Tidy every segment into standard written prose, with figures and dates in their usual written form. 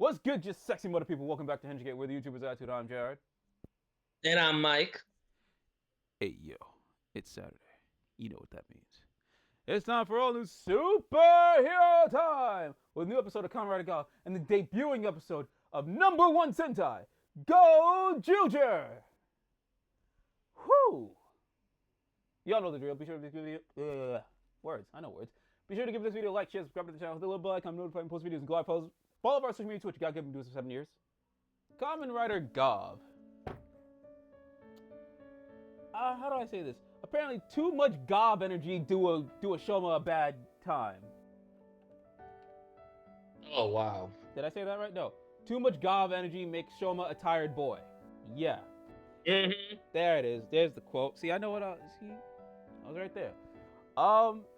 What's good, just sexy mother people? Welcome back to Hingegate, where the YouTubers attitude. I'm Jared. And I'm Mike. Hey yo, it's Saturday. You know what that means. It's time for all new superhero time with a new episode of Kamen Gavv and the debuting episode of number one Sentai Gozyuger. Whoo! Y'all know the drill. Be sure to give this video words. I know words. Be sure to give this video a like, share, subscribe to the channel, hit the little bell icon, notify and post videos and glide posts. Follow our social media Twitch. You gotta give them doing for 7 years. Kamen Rider Gavv. How do I say this? Apparently, too much Gavv energy do a Shoma a bad time. Oh wow. Did I say that right? No. Too much Gavv energy makes Shoma a tired boy. Yeah. Mm-hmm. There it is. There's the quote. See, I know what I see. I was right there.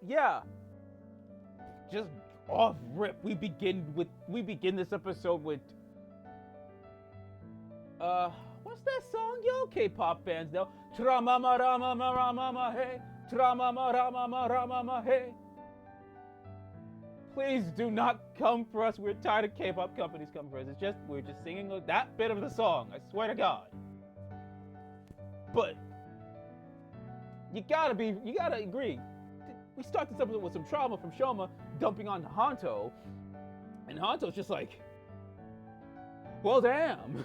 Yeah. Just off rip, we begin this episode with what's that song, yo? K-pop fans know. Tramama rama rama hey. Tramama rama rama hey. Please do not come for us. We're tired of K-pop companies coming for us. It's just we're just singing that bit of the song. I swear to God. But you gotta agree. We start this episode with some trauma from Shoma dumping on Hanto, and Hanto's just like, well, damn.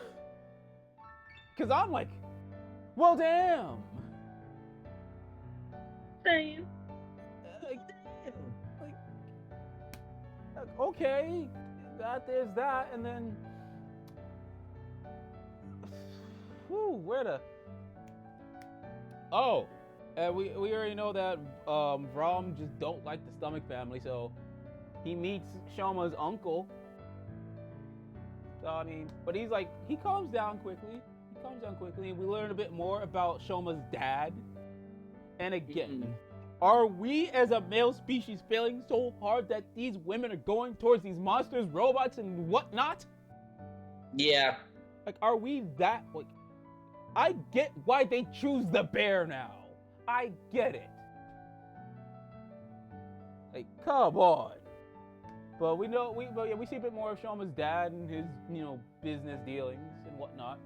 Cause I'm like, well, damn. Damn. Like, okay, there's that, and then, where the? Oh, we already know that Rom just don't like the Stomach family, so he meets Shoma's uncle. So, I mean, but he calms down quickly. And we learn a bit more about Shoma's dad. And again, are we as a male species failing so hard that these women are going towards these monsters, robots, and whatnot? Yeah. Like, are we that, like, I get why they choose the bear now. I get it. Like, come on. But we see a bit more of Shoma's dad and his, business dealings and whatnot.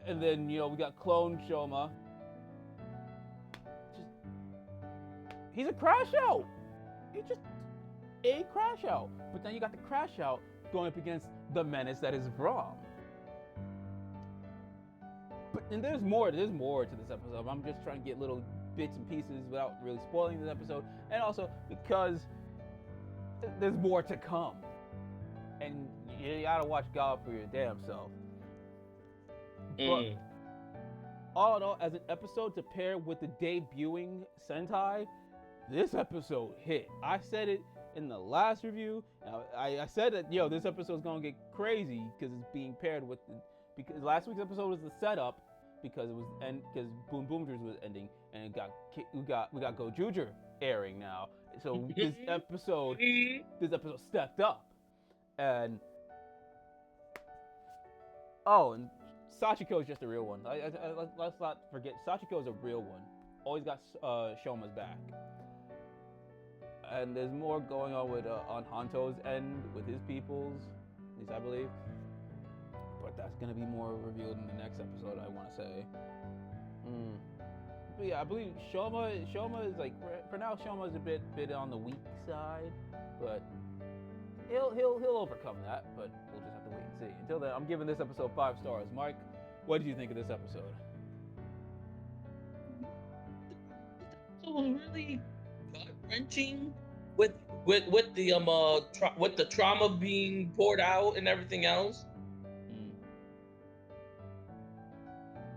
And then, we got clone Shoma. He's a crash out. He's just a crash out. But then you got the crash out going up against the menace that is Braum. And there's more to this episode. I'm just trying to get little bits and pieces without really spoiling this episode. And also because there's more to come. And you gotta watch Gavv for your damn self. But all in all, as an episode to pair with the debuting Sentai, this episode hit. I said it in the last review. I said that, this episode's gonna get crazy because it's being paired with because last week's episode was the setup because Boom Boomers was ending, and we got Gozyuger airing now. So this episode stepped up, and Sachiko is just a real one. Let's not forget, Sachiko is a real one. Always got Shoma's back. And there's more going on with on Hanto's end with his peoples, at least I believe. But that's gonna be more revealed in the next episode, I want to say. But yeah, I believe Shoma is like, for now, Shoma is a bit on the weak side, but he'll overcome that. But we'll just have to wait and see. Until then, I'm giving this episode 5 stars. Mike, what did you think of this episode? It was really gut-wrenching with the trauma being poured out and everything else.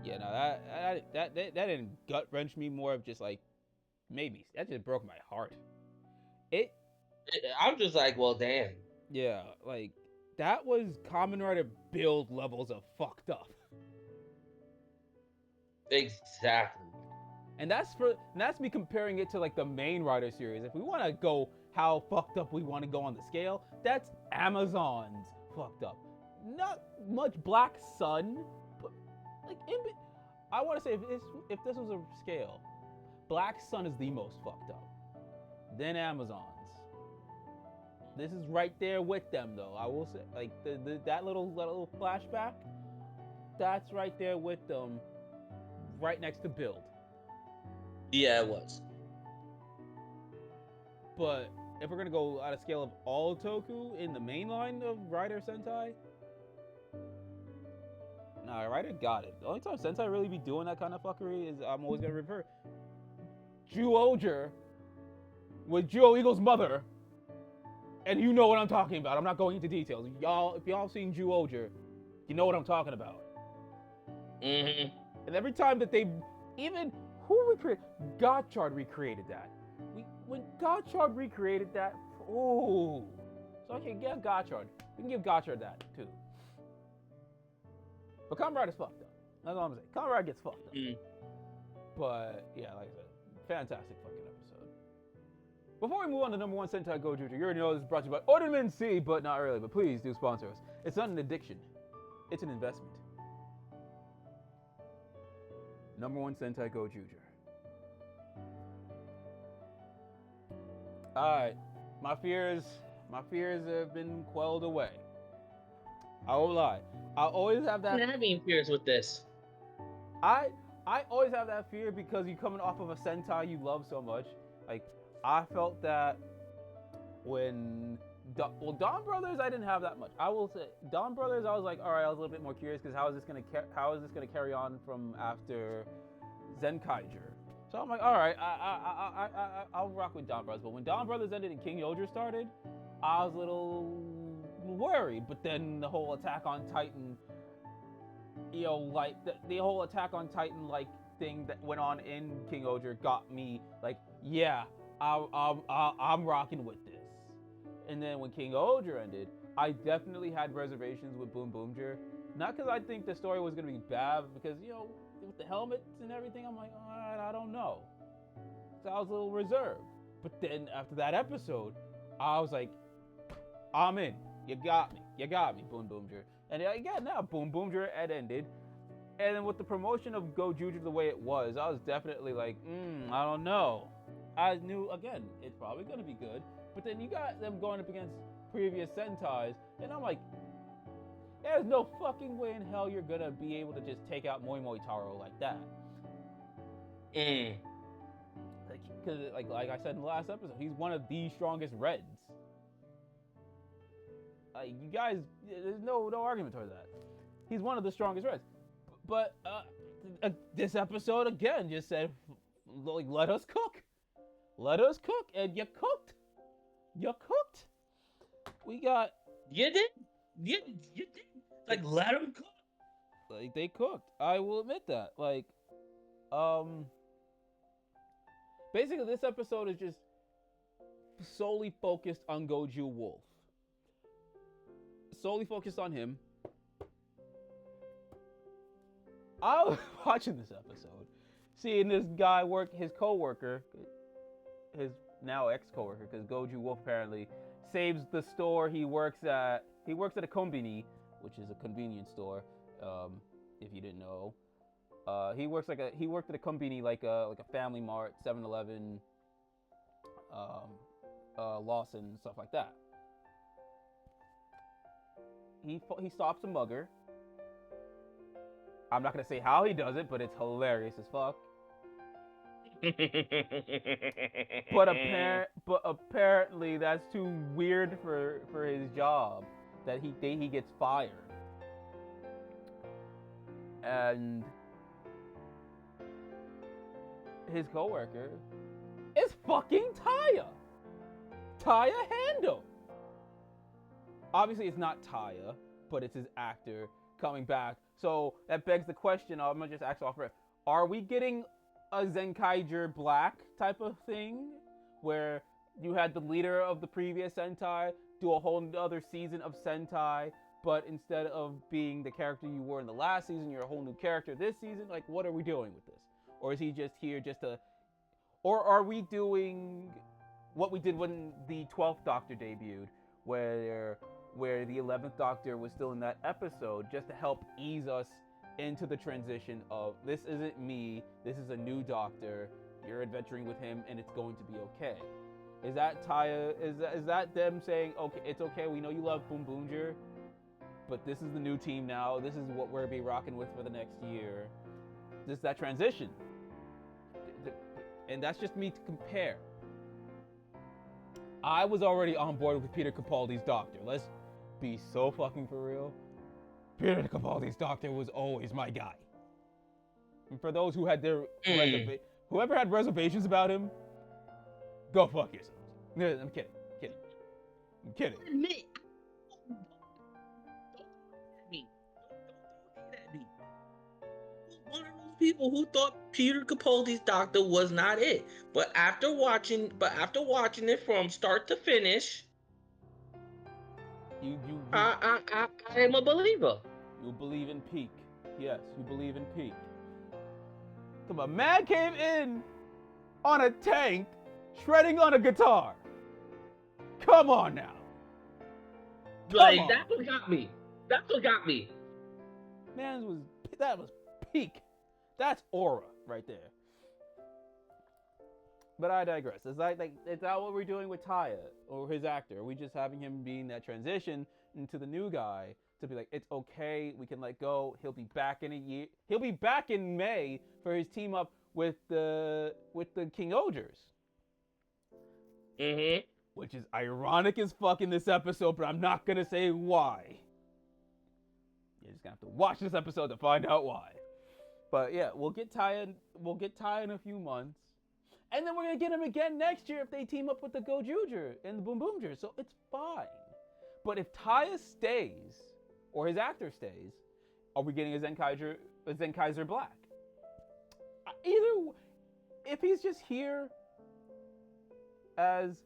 Yeah, no, that didn't gut wrench me. More of just like, maybe that just broke my heart. I'm just like, well, damn. Yeah, like that was Kamen Rider build levels of fucked up. Exactly. And that's me comparing it to like the main Rider series. If we want to go how fucked up we want to go on the scale, that's Amazon's fucked up. Not much Black Sun, but like I want to say if this was a scale, Black Sun is the most fucked up. Then Amazon's. This is right there with them, though. I will say, like that little flashback, that's right there with them, right next to Build. Yeah, it was. But if we're gonna go at a scale of all Toku in the main line of Rider Sentai, nah, Rider got it. The only time Sentai really be doing that kind of fuckery is I'm always gonna refer Gozyuger with Joe Eagle's mother. And you know what I'm talking about. I'm not going into details. Y'all, if y'all seen Gozyuger, you know what I'm talking about. Mm-hmm. And every time that they, even who recreated, Gottchard recreated that. When Gottchard recreated that, ooh. So okay, give Gottchard. We can give Gottchard that too. But Kamen Rider's fucked up. That's all I'm saying. Kamen Rider gets fucked up. Mm. But yeah, like I said, fantastic fucking episode. Before we move on to number one Sentai Gozyuger, you already know this is brought to you by Ornament C, but not really. But please do sponsor us. It's not an addiction. It's an investment. Number one Sentai Gozyuger. Alright. My fears have been quelled away. I won't lie. I always have that. I'm having fears with this. I always have that fear because you're coming off of a Sentai you love so much. Like, I felt that when Dawn Brothers, I didn't have that much. I will say Dawn Brothers, I was like, all right, I was a little bit more curious because how is this gonna carry on from after Zenkaiger? So I'm like, all right, I'll rock with Dawn Brothers. But when Dawn Brothers ended and King Yoger started, I was a little worried. But then the whole Attack on Titan, you know, like the whole Attack on Titan like thing that went on in King Yoger got me like, yeah, I'm rocking with this. And then when King Yoger ended, I definitely had reservations with Boom Boomger. Not because I think the story was gonna be bad, because you know, with the helmets and everything, I'm like, I don't know. So I was a little reserved. But then after that episode, I was like, I'm in. You got me, Boom Boomger. And again, now Boom Boomger had ended. And then with the promotion of Gozyuger the way it was, I was definitely like, I don't know. I knew, again, it's probably going to be good. But then you got them going up against previous Sentais, and I'm like, there's no fucking way in hell you're going to be able to just take out Moi Moi Taro like that. Because, like I said in the last episode, he's one of the strongest Reds. You guys, there's no argument toward that. He's one of the strongest Reds. But this episode, again, just said, like, let us cook. Let us cook. And you cooked. You cooked. We got... You did? You did? Like, let them cook. Like, they cooked. I will admit that. Like, basically, this episode is just solely focused on Goju Wolf. Solely focused on him. I was watching this episode, seeing this guy work, his co-worker, his now ex-co-worker, because Goju Wolf apparently saves the store he works at. He works at a kombini, which is a convenience store, if you didn't know. He worked at a kombini, like a Family Mart, 7-Eleven, Lawson, stuff like that. He stops a mugger. I'm not gonna say how he does it, but it's hilarious as fuck. But apparently that's too weird for his job, that he gets fired. And his coworker is fucking Taya. Taya Hando. Obviously it's not Taya, but it's his actor coming back. So that begs the question, I'm gonna just ask off rip. Are we getting a Zenkaiger Black type of thing, where you had the leader of the previous Sentai do a whole other season of Sentai, but instead of being the character you were in the last season, you're a whole new character this season? Like, what are we doing with this? Or is he just here just to... Or are we doing what we did when the 12th Doctor debuted, where the 11th Doctor was still in that episode, just to help ease us into the transition of, this isn't me, this is a new Doctor, you're adventuring with him, and it's going to be okay. Is that Taya? Is that them saying, okay, it's okay, we know you love Boom Boomger, but this is the new team now. This is what we're gonna be rocking with for the next year. This that transition, and that's just me to compare. I was already on board with Peter Capaldi's Doctor. Let's be so fucking for real. Peter Capaldi's Doctor was always my guy. And for those who had their whoever had reservations about him, go fuck yourselves. No, I'm kidding. I'm kidding. Admit. Don't hate at me. One of those people who thought Peter Capaldi's Doctor was not it, but after watching it from start to finish, I am a believer. You believe in peak. Yes, you believe in peak. Come on, man came in on a tank, shredding on a guitar. Come on now. That's what got me. Man that was peak. That's aura right there. But I digress. It's like it's not what we're doing with Taya or his actor. Are we just having him being that transition into the new guy to be like, it's okay, we can let go. He'll be back in a year. He'll be back in May for his team up with the King Ogers. Mm-hmm. Which is ironic as fuck in this episode, but I'm not gonna say why. You're just gonna have to watch this episode to find out why. But yeah, we'll get Taya in a few months. And then we're gonna get him again next year if they team up with the Gozyuger and the Boom Boomger. So it's fine. But if Taya stays, or his actor stays, are we getting a Zenkaiser Black? Either, if he's just here as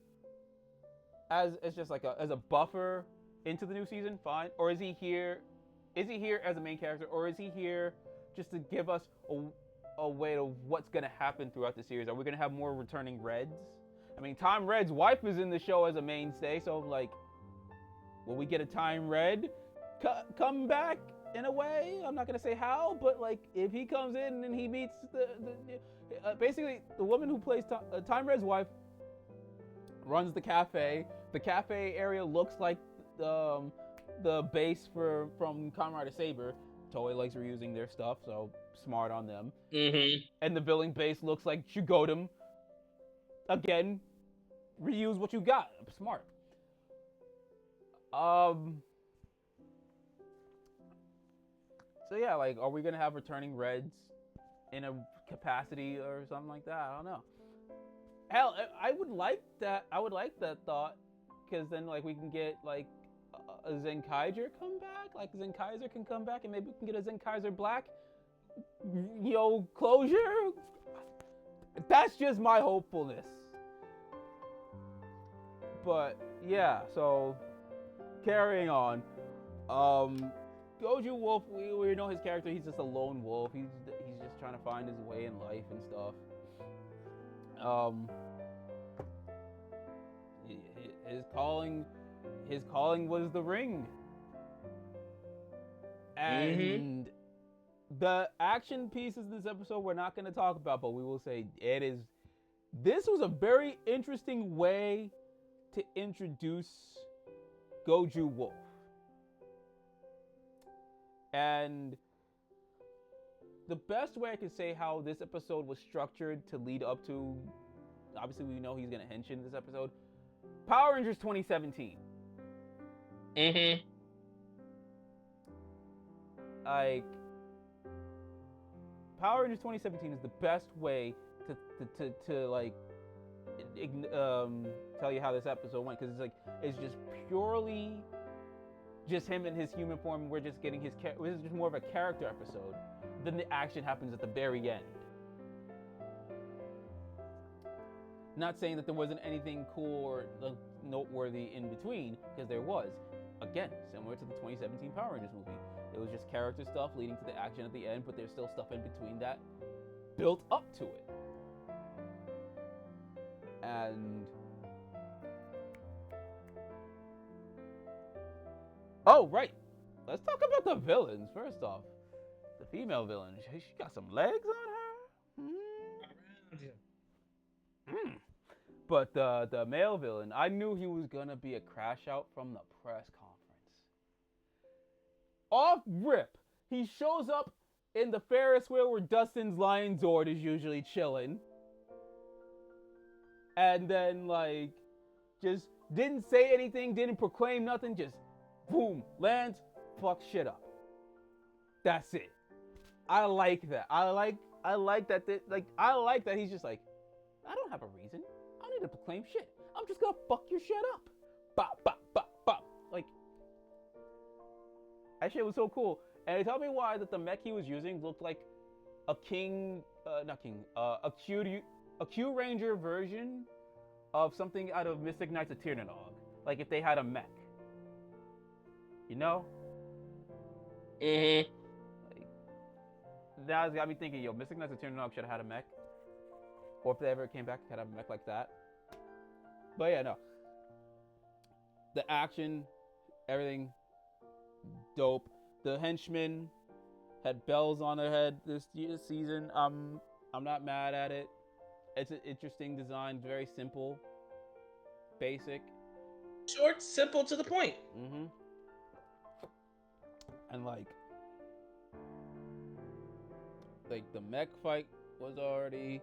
just like as a buffer into the new season, fine. Or is he here as a main character, or is he here just to give us a way of what's gonna happen throughout the series? Are we gonna have more returning Reds? I mean, Time Red's wife is in the show as a mainstay, so like, will we get a Time Red come back in a way? I'm not gonna say how, but like, if he comes in and he meets basically the woman who plays Time Red's wife runs the cafe. The cafe area looks like the base from Kamen Rider Saber. Toei likes reusing their stuff, so smart on them. Mm-hmm. And the villain base looks like Shugodem. Again, reuse what you got. Smart. So yeah, like, are we gonna have returning Reds in a capacity or something like that? I don't know. Hell, I would like that. I would like that thought, because then like we can get like a Zenkaiser come back. Like Zenkaiser can come back, and maybe we can get a Zenkaiser Black, closure. That's just my hopefulness. But yeah, so carrying on. Goju Wolf, we know his character. He's just a lone wolf. He's just trying to find his way in life and stuff. His calling was the ring. And the action pieces in this episode we're not going to talk about, but we will say this was a very interesting way to introduce Goju Wolf. And the best way I could say how this episode was structured to lead up to, obviously we know he's going to henshin in this episode, Power Rangers 2017. Mm-hmm. Like, Power Rangers 2017 is the best way to like tell you how this episode went, because it's just purely just him in his human form. We're just getting this is just more of a character episode. Then the action happens at the very end. Not saying that there wasn't anything cool or noteworthy in between, because there was. Again, similar to the 2017 Power Rangers movie. It was just character stuff leading to the action at the end, but there's still stuff in between that built up to it. And oh, right. Let's talk about the villains first off. The female villain. She got some legs on her. But the male villain, I knew he was gonna be a crash out from the press conference. Off rip, he shows up in the Ferris wheel where Dustin's Lion Zord is usually chilling, and then like just didn't say anything, didn't proclaim nothing, just boom, lands, fuck shit up. That's it. I like that. I like that. I like that he's just like, I don't have a reason. I don't need to proclaim shit. I'm just gonna fuck your shit up. Bop, bop, bop, bop. Like, that shit was so cool. And tell me why that the mech he was using looked like a a Q Ranger version of something out of Mystic Knights of Tirnanog. Like if they had a mech. You know? Mm-hmm. Like, now it's got me thinking, yo, Mystic Knights of Tirnanog should have had a mech. Or if they ever came back, could have a mech like that. But yeah, no. The action, everything, dope. The henchmen had bells on their head this season. I'm not mad at it. It's an interesting design, very simple, basic. Short, simple, to the point. Mm-hmm. And like the mech fight was already.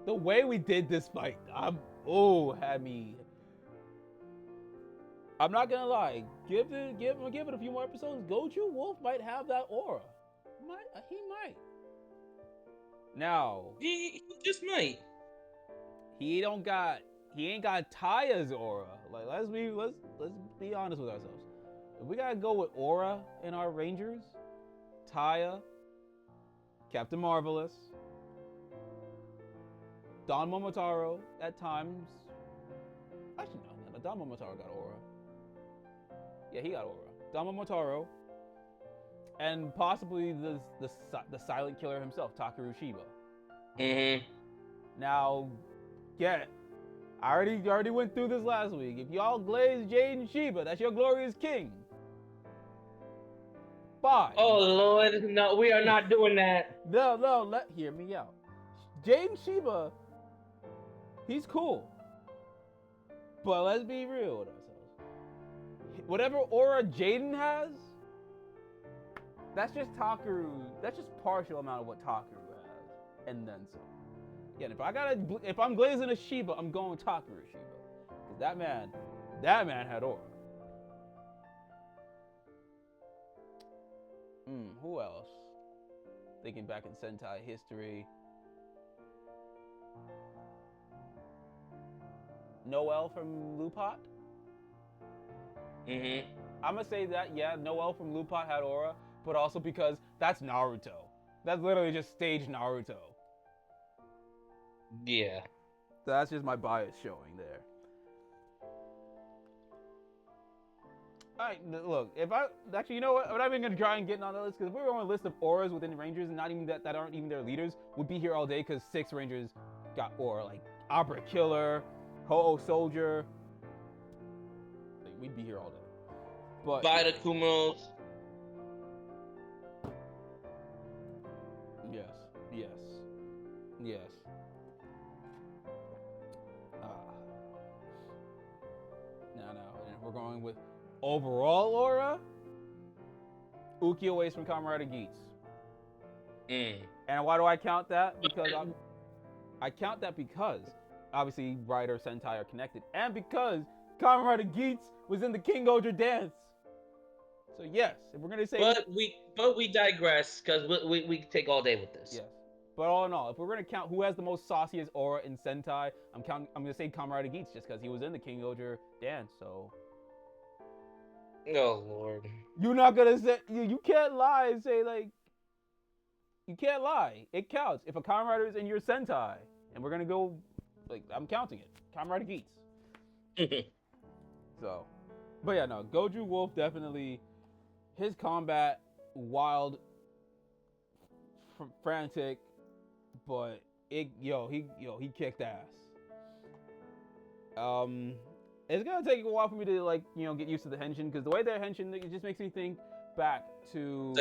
The way we did this fight, had me. I'm not gonna lie. Give it a few more episodes. Goju Wolf might have that aura. He might. Now He just might. he ain't got Taya's aura. Like let's be honest with ourselves. If we gotta go with aura in our Rangers, Taya, Captain Marvelous, Don Momotaro at times. Actually, no, Don Momotaro got aura. Yeah, he got aura. Don Momotaro, and possibly the silent killer himself, Takeru Shiba. Mm-hmm. Now, I already went through this last week. If y'all glaze Jaden Shiba, that's your glorious king. Fine. Oh Lord, no, we are not doing that. No, hear me out. Jaden Shiba, he's cool. But let's be real with ourselves. Whatever aura Jaden has, that's just Takeru. That's just partial amount of what Takeru has, and then some. Yeah, if I'm glazing a Shiba, I'm going Takeru Shiba, because that man had aura. Who else? Thinking back in Sentai history. Noelle from Lupat? Mm-hmm. I'm gonna say that, yeah, Noelle from Lupat had aura, but also because that's Naruto. That's literally just stage Naruto. Yeah. So that's just my bias showing there. Alright, look, you know what? I'm not even gonna try and get on that list, because if we were on a list of auras within the Rangers and not even that aren't even their leaders, we'd be here all day, because 6 Rangers got aura, like Opera Killer, Ho-Oh Soldier. Like, we'd be here all day. But Vita Kumos. Yes. No. And if we're going with overall aura, Ukiyo Ace from Kamen Rider Geats. And why do I count that? Because I count that because obviously Rider Sentai are connected, and because Kamen Rider Geats was in the King Gozyuger dance. So yes, if we're gonna say, but we digress, because we take all day with this. Yes, but all in all, if we're gonna count who has the most sauciest aura in Sentai, I'm gonna say Kamen Rider Geats just because he was in the King Gozyuger dance. So. Oh Lord. You're not gonna say you can't lie and say like. You can't lie. It counts if a Kamen Rider is in your Sentai, and we're gonna go. Like, I'm counting it. Kamen Rider Geats. So, but yeah, no. Goju Wolf definitely. His combat, wild, frantic, but he kicked ass. It's gonna take a while for me to get used to the henshin, because the way they're henshin, it just makes me think back to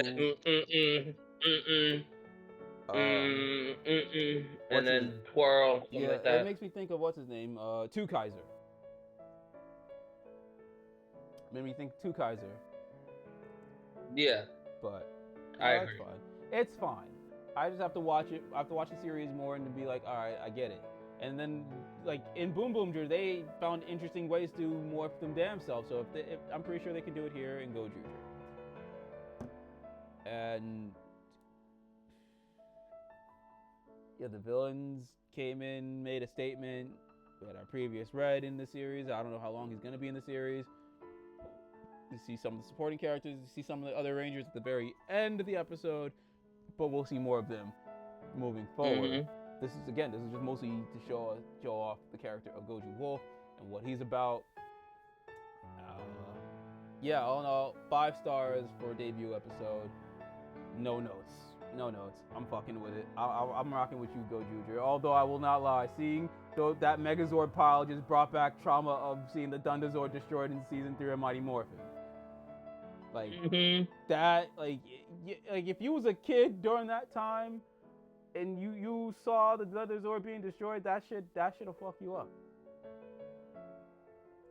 And What's his? then twirl, something Yeah, like it that. makes me think of what's his name? Two Kaiser. Made me think Two Kaiser. Yeah, But I that's agree. fine. It's fine. I just have to watch it. I have to watch the series more and to be like, all right, I get it. And then, like in Boom Boomger, they found interesting ways to morph them damn self. So if I'm pretty sure they can do it here in Gozyuger. And yeah, the villains came in, made a statement. We had our previous Red in the series. I don't know how long he's gonna be in the series. You see some of the supporting characters. You see some of the other Rangers at the very end of the episode. But we'll see more of them moving forward. This is just mostly to show off the character of Goju Wolf and what he's about. Yeah, all in all, 5 stars for a debut episode. No notes. I'm fucking with it. I'm rocking with you, Gojuger. Although I will not lie, seeing that Megazord pile just brought back trauma of seeing the Thunderzord destroyed in season 3 of Mighty Morphin. Like that, like if you was a kid during that time and you saw the Thunderzord being destroyed, that should have fucked you up.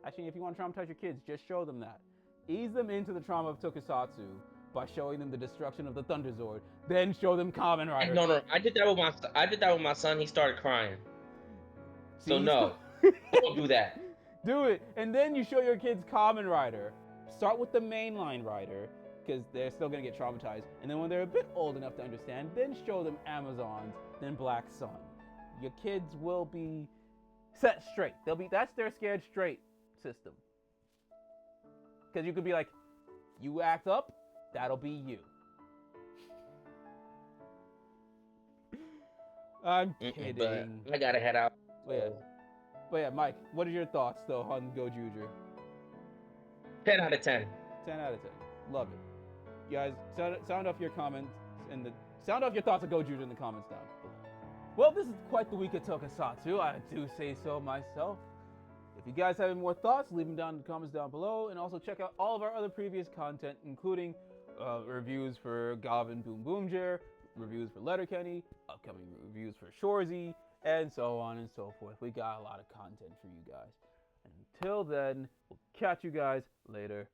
Actually, if you want to traumatize your kids, just show them that. Ease them into the trauma of Tokusatsu by showing them the destruction of the Thunderzord. Then show them Kamen Rider. No. I did that with my son. He started crying. So See, no, don't do that. Do it, and then you show your kids Kamen Rider. Start with the mainline rider, because they're still gonna get traumatized. And then when they're a bit old enough to understand, then show them Amazons, then Black Sun. Your kids will be set straight. That's their scared straight system. Because you could be like, you act up, that'll be you. I'm kidding. But I gotta head out. But yeah, Mike, what are your thoughts though on Gojuger? 10 out of 10. 10 out of 10. Love it. You guys, sound off your comments sound off your thoughts on Gojuger in the comments down below. Well, this is quite the week of Tokusatsu. I do say so myself. If you guys have any more thoughts, leave them down in the comments down below, and also check out all of our other previous content, including reviews for Gavv and Boom Boomger, reviews for Letterkenny, upcoming reviews for Shorzy, and so on and so forth. We got a lot of content for you guys. And until then, we'll catch you guys later.